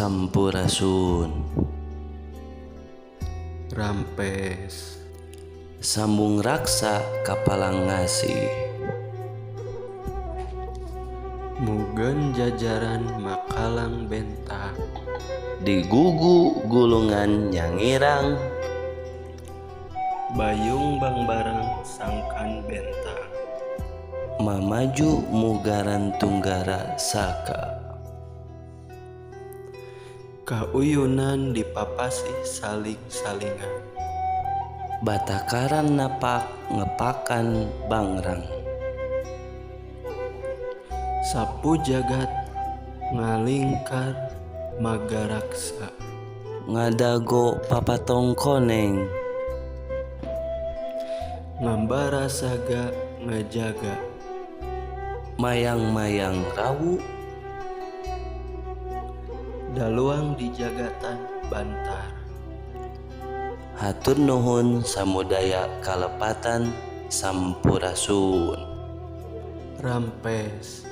Sampurasun. Rampes. Sambung raksa kapalang ngasih. Mugen jajaran makalang benta. Di gugu gulungan nyangirang. Bayung bang barang sangkan benta. Mamaju mugaran tunggara saka. Kauyunan dipapasi saling-salingan. Batakaran napak ngepakan bangrang. Sapu jagat ngalingkar magaraksa. Ngadago papatong koneng. Ngambara saga ngajaga. Mayang-mayang rawu. Daluang di jagatan bantar. Hatur nuhun samudaya kalepatan. Sampurasun. Rampes.